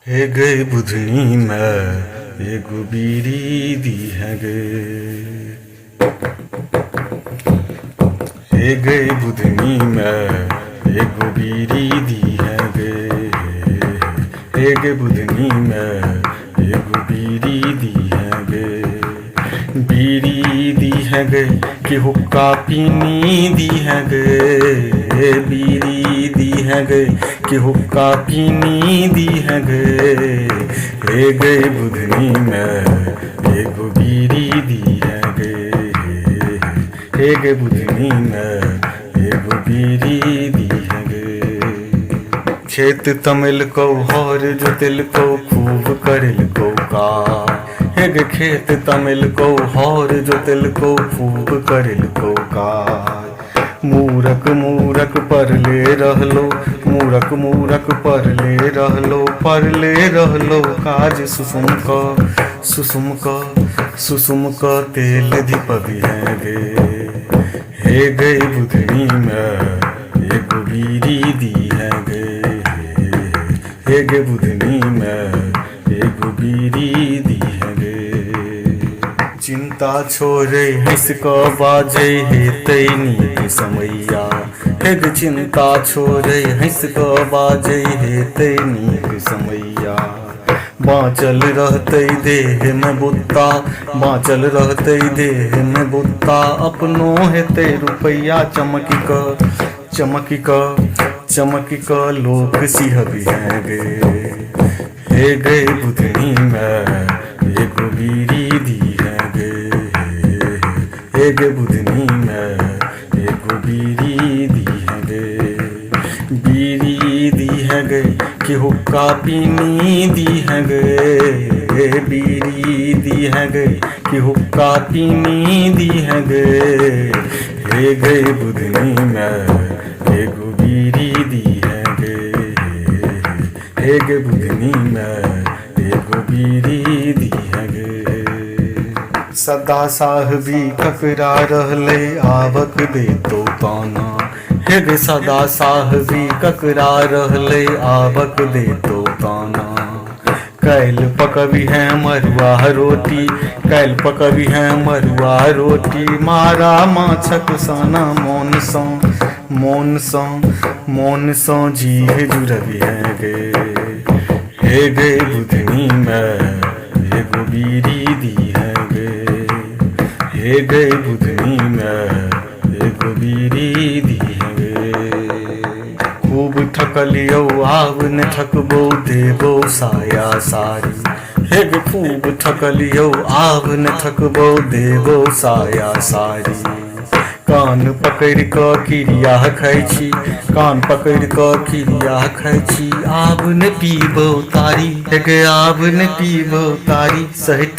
हे गए बुधनी में एगो बीड़ी दी है गे। हे गए बुधनी में एगो बीड़ी दी है गे। हे गए बुधनी में एगो बीड़ी दी है गे। बीड़ी दी है गे कि हुक्का पीनी दी है गे। बीड़ी दी है गे कि हुक्का पीनी दी है गे। हे गए बुधनी में एगो बीड़ी दी है गे। हे गए बुधनी में एगो बीड़ी दी है गे। खेत तमिल को हर जोतिल को खूब करिल को का। हे गे खेत तमिल को हर जोतिल को खूब करिल को का। मूरख मूरख परले रहलो, मूरख मूरख परले रहलो, परले रहलो काज सुसुम का तेल दीपवी है गे। हे गए बुधनी में एगो बीड़ी दी है गे। हे गे बुधनी में एगो बीड़ी दी है गे। चिंता छोड़े हंस क बाजे हे तैनी समैया। हे गे चिंता छोड़े हंस क बाजे हे तैनी समैया। बाँचल रहते देह में बुत्ता, बाँचल रहते देह में बुत्ता। अपनो हेते रुपैया चमकी क लोक सिहबी है गे। हे गए बुधनी में एगो बीड़ी दी है गे। हे गे बुधनी में एगो बीड़ी दी है गे। बीड़ी दी है गे कि हुक्का पीनी दी है गे। बीड़ी दी है गे कि हुक्का पीनी दी है गे। हे गए बुधनी में एगो बीड़ी दी है गे। हे गे बुधनी में एगो बीड़ी दी है गे। सदा साहबी ककरा रहले आवक दे तो ताना। हे गे सदा साहबी ककरा रहले आवक दे तो ताना। कैल पकवी है मरुआ रोटी, कैल पकवी है मरुआ रोटी। मारा माछक साना मोन सो जीह जुड़वी है गे। हे गए बुधनी में एगो बीड़ी दी है गे। हे गए बुधनी में एगो बीड़ी दी है गे। खूब ठकलियो आब ने ठकबो देबो साया सारी। हे गे खूब ठकलियो आब ने ठकबो देबो साया सारी। कान पकड़ क किरिया खाइ छी, कान पकड़ क किरिया खाइ छी। आब ने पीबो तारी, हे गे आब ने पीबो तारी। सहित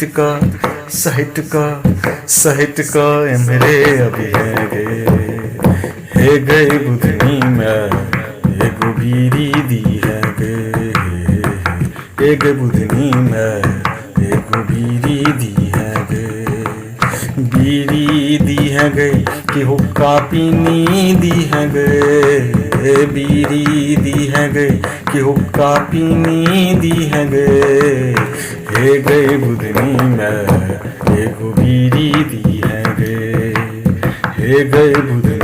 क एम्हरे अभी है गे। हे गए बुधनी में एगो बीड़ी दी है गे। हे गे बुधनी में एगो बीड़ी दी है गे। बीड़ी दी है गे कि हुक्का पीनी दी है गे। बीड़ी दी है गे कि हुक्का पीनी दी है गे। हे गए बुधनी में एगो बीड़ी दी है गे। हे गए बुधनी